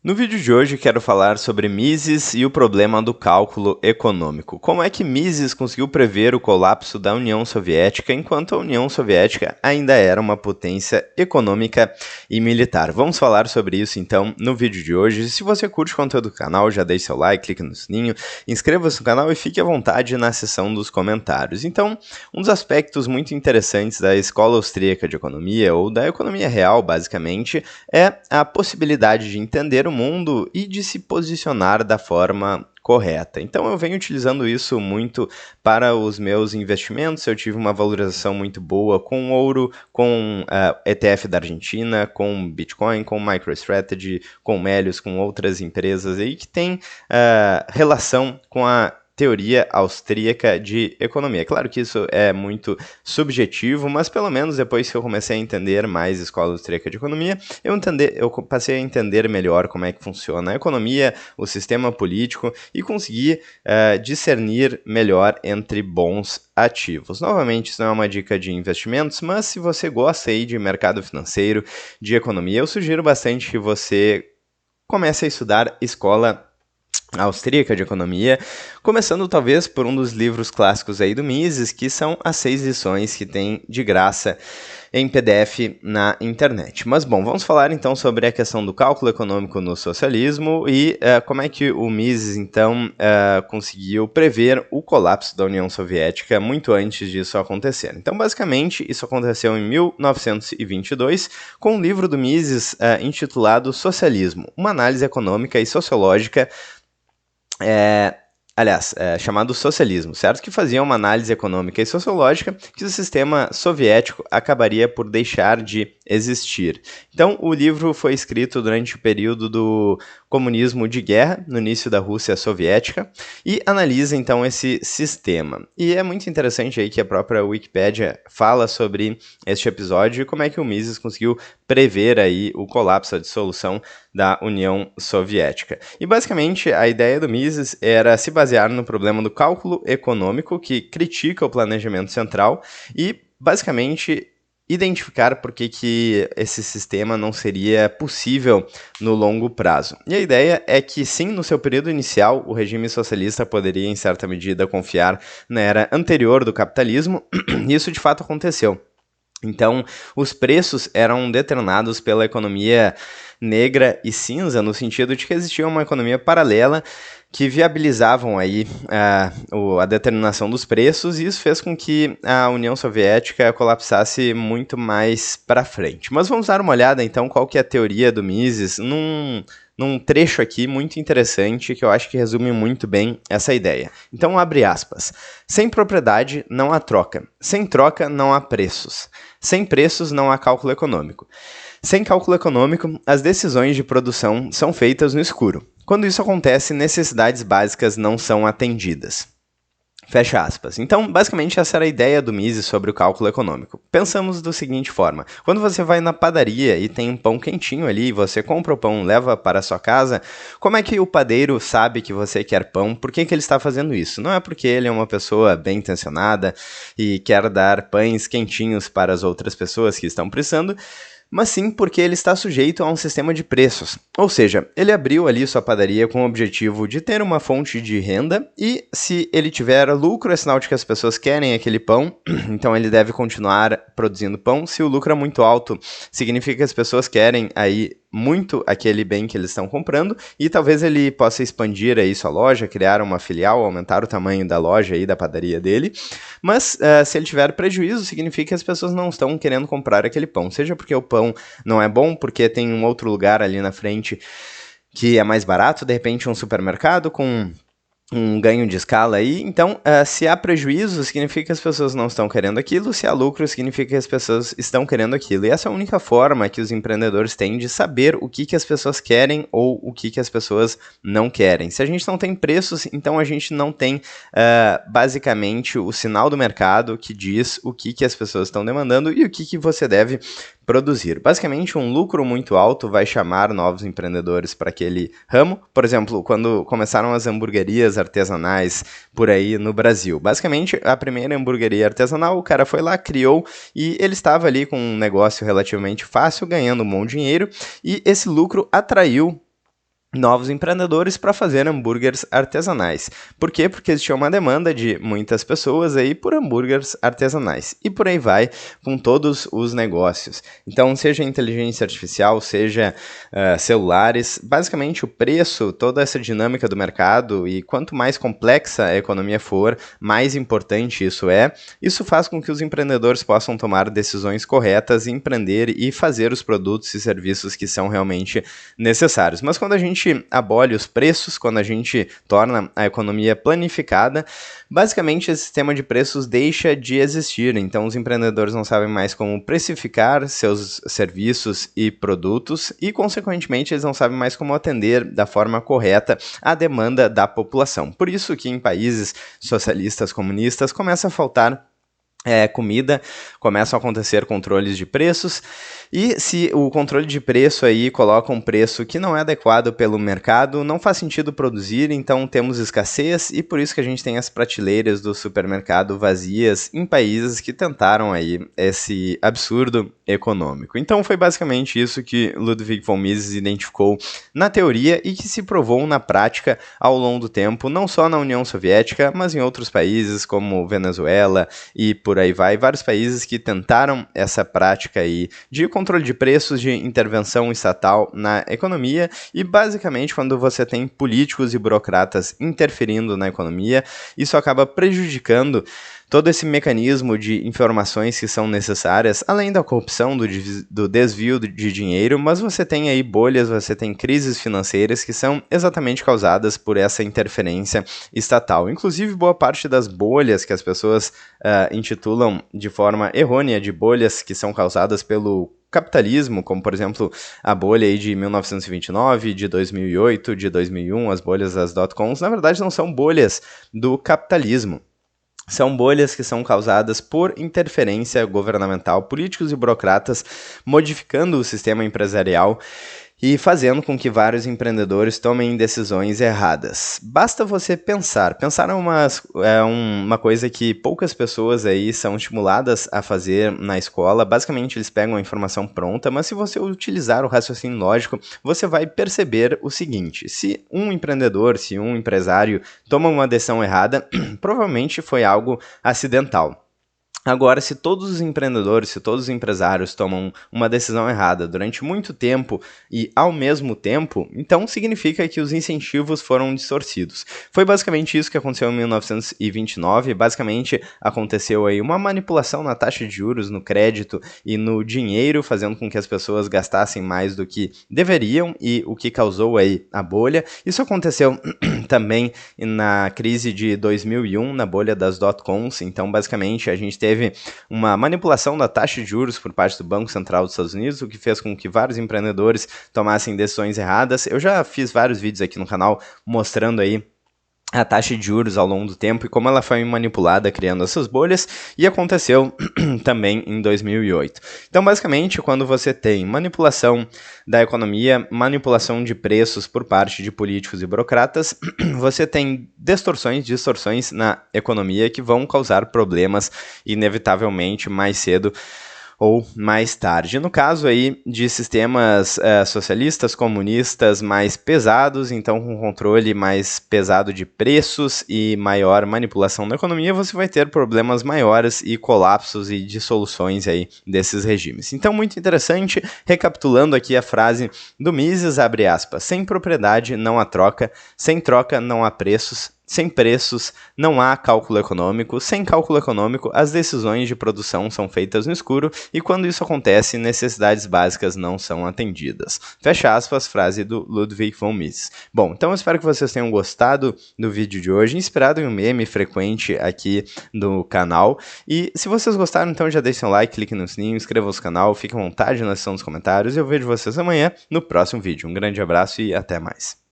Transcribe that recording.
No vídeo de hoje quero falar sobre Mises e o problema do cálculo econômico. Como é que Mises conseguiu prever o colapso da União Soviética enquanto a União Soviética ainda era uma potência econômica e militar? Vamos falar sobre isso então no vídeo de hoje. Se você curte o conteúdo do canal, já deixe seu like, clique no sininho, inscreva-se no canal e fique à vontade na seção dos comentários. Então, um dos aspectos muito interessantes da Escola Austríaca de Economia, ou da economia real basicamente, é a possibilidade de entender o mundo e de se posicionar da forma correta. Então eu venho utilizando isso muito para os meus investimentos. Eu tive uma valorização muito boa com ouro, com ETF da Argentina, com Bitcoin, com MicroStrategy, com Melius, com outras empresas aí que têm relação com a teoria austríaca de economia. Claro que isso é muito subjetivo, mas pelo menos depois que eu comecei a entender mais a escola austríaca de economia, eu passei a entender melhor como é que funciona a economia, o sistema político e conseguir discernir melhor entre bons ativos. Novamente, isso não é uma dica de investimentos, mas se você gosta aí de mercado financeiro, de economia, eu sugiro bastante que você comece a estudar escola austríaca de economia, começando talvez por um dos livros clássicos aí do Mises, que são as 6 lições que tem de graça em PDF na internet. Mas bom, vamos falar então sobre a questão do cálculo econômico no socialismo e como é que o Mises então conseguiu prever o colapso da União Soviética muito antes disso acontecer. Então basicamente isso aconteceu em 1922 com um livro do Mises intitulado Socialismo, uma análise econômica e sociológica chamado socialismo, certo? Que fazia uma análise econômica e sociológica que o sistema soviético acabaria por deixar de existir. Então, o livro foi escrito durante o período do comunismo de guerra, no início da Rússia soviética, e analisa então esse sistema. E é muito interessante aí que a própria Wikipédia fala sobre este episódio e como é que o Mises conseguiu prever aí o colapso, a dissolução da União Soviética. E basicamente a ideia do Mises era se basear no problema do cálculo econômico, que critica o planejamento central, e basicamente identificar por que esse sistema não seria possível no longo prazo. E a ideia é que sim, no seu período inicial, o regime socialista poderia em certa medida confiar na era anterior do capitalismo, e isso de fato aconteceu. Então, os preços eram determinados pela economia negra e cinza, no sentido de que existia uma economia paralela que viabilizavam aí a determinação dos preços, e isso fez com que a União Soviética colapsasse muito mais para frente. Mas vamos dar uma olhada então qual que é a teoria do Mises num trecho aqui muito interessante que eu acho que resume muito bem essa ideia. Então, abre aspas. Sem propriedade não há troca. Sem troca não há preços. Sem preços não há cálculo econômico. Sem cálculo econômico, as decisões de produção são feitas no escuro. Quando isso acontece, necessidades básicas não são atendidas. Fecha aspas. Então, basicamente, essa era a ideia do Mises sobre o cálculo econômico. Pensamos da seguinte forma. Quando você vai na padaria e tem um pão quentinho ali, você compra o pão, leva para a sua casa, como é que o padeiro sabe que você quer pão? Por que ele está fazendo isso? Não é porque ele é uma pessoa bem intencionada e quer dar pães quentinhos para as outras pessoas que estão precisando, mas sim porque ele está sujeito a um sistema de preços. Ou seja, ele abriu ali sua padaria com o objetivo de ter uma fonte de renda e se ele tiver lucro, é sinal de que as pessoas querem aquele pão, então ele deve continuar produzindo pão. Se o lucro é muito alto, significa que as pessoas querem aí muito aquele bem que eles estão comprando e talvez ele possa expandir aí sua loja, criar uma filial, aumentar o tamanho da loja aí, da padaria dele, mas se ele tiver prejuízo, significa que as pessoas não estão querendo comprar aquele pão, seja porque o pão não é bom, porque tem um outro lugar ali na frente que é mais barato, de repente um supermercado com um ganho de escala aí. Então, se há prejuízo, significa que as pessoas não estão querendo aquilo, se há lucro, significa que as pessoas estão querendo aquilo. E essa é a única forma que os empreendedores têm de saber o que as pessoas querem ou o que as pessoas não querem. Se a gente não tem preços, então a gente não tem, basicamente, o sinal do mercado que diz o que as pessoas estão demandando e o que você deve produzir. Basicamente, um lucro muito alto vai chamar novos empreendedores para aquele ramo. Por exemplo, quando começaram as hamburguerias artesanais por aí no Brasil. Basicamente, a primeira hamburgueria artesanal, o cara foi lá, criou, e ele estava ali com um negócio relativamente fácil, ganhando um bom dinheiro, e esse lucro atraiu novos empreendedores para fazer hambúrgueres artesanais. Por quê? Porque existia uma demanda de muitas pessoas aí por hambúrgueres artesanais. E por aí vai com todos os negócios. Então, seja inteligência artificial, seja celulares, basicamente o preço, toda essa dinâmica do mercado e quanto mais complexa a economia for, mais importante isso é. Isso faz com que os empreendedores possam tomar decisões corretas, empreender e fazer os produtos e serviços que são realmente necessários. Mas quando a gente abole os preços, quando a gente torna a economia planificada, basicamente esse sistema de preços deixa de existir. Então os empreendedores não sabem mais como precificar seus serviços e produtos e, consequentemente, eles não sabem mais como atender da forma correta a demanda da população. Por isso que em países socialistas, comunistas, começa a faltar comida, começam a acontecer controles de preços, e se o controle de preço aí coloca um preço que não é adequado pelo mercado, não faz sentido produzir, então temos escassez, e por isso que a gente tem as prateleiras do supermercado vazias em países que tentaram aí esse absurdo econômico. Então foi basicamente isso que Ludwig von Mises identificou na teoria e que se provou na prática ao longo do tempo, não só na União Soviética, mas em outros países como Venezuela e por aí vai, vários países que tentaram essa prática aí de controle de preços, de intervenção estatal na economia, e basicamente quando você tem políticos e burocratas interferindo na economia, isso acaba prejudicando todo esse mecanismo de informações que são necessárias, além da corrupção, do desvio de dinheiro, mas você tem aí bolhas, você tem crises financeiras que são exatamente causadas por essa interferência estatal. Inclusive, boa parte das bolhas que as pessoas intitulam de forma errônea de bolhas que são causadas pelo capitalismo, como por exemplo a bolha aí de 1929, de 2008, de 2001, as bolhas das dot-coms, na verdade não são bolhas do capitalismo. São bolhas que são causadas por interferência governamental, políticos e burocratas modificando o sistema empresarial e fazendo com que vários empreendedores tomem decisões erradas. Basta você pensar. Pensar é uma coisa que poucas pessoas aí são estimuladas a fazer na escola. Basicamente, eles pegam a informação pronta, mas se você utilizar o raciocínio lógico, você vai perceber o seguinte: se um empreendedor, se um empresário toma uma decisão errada, provavelmente foi algo acidental. Agora, se todos os empreendedores, se todos os empresários tomam uma decisão errada durante muito tempo e ao mesmo tempo, então significa que os incentivos foram distorcidos. Foi basicamente isso que aconteceu em 1929, basicamente aconteceu aí uma manipulação na taxa de juros, no crédito e no dinheiro, fazendo com que as pessoas gastassem mais do que deveriam e o que causou aí a bolha. Isso aconteceu também na crise de 2001, na bolha das dot-coms, então basicamente a gente teve uma manipulação da taxa de juros por parte do Banco Central dos Estados Unidos, o que fez com que vários empreendedores tomassem decisões erradas. Eu já fiz vários vídeos aqui no canal mostrando aí a taxa de juros ao longo do tempo e como ela foi manipulada criando essas bolhas, e aconteceu também em 2008. Então, basicamente, quando você tem manipulação da economia, manipulação de preços por parte de políticos e burocratas, você tem distorções na economia que vão causar problemas inevitavelmente mais cedo ou mais tarde. No caso aí de sistemas socialistas, comunistas mais pesados, então com controle mais pesado de preços e maior manipulação da economia, você vai ter problemas maiores e colapsos e dissoluções aí desses regimes. Então, muito interessante, recapitulando aqui a frase do Mises, abre aspas: sem propriedade não há troca, sem troca não há preços, sem preços, não há cálculo econômico. Sem cálculo econômico, as decisões de produção são feitas no escuro e quando isso acontece, necessidades básicas não são atendidas. Fecha aspas, frase do Ludwig von Mises. Bom, então eu espero que vocês tenham gostado do vídeo de hoje, inspirado em um meme frequente aqui no canal. E se vocês gostaram, então já deixem um like, clique no sininho, inscrevam-se no canal, fiquem à vontade na seção dos comentários e eu vejo vocês amanhã no próximo vídeo. Um grande abraço e até mais.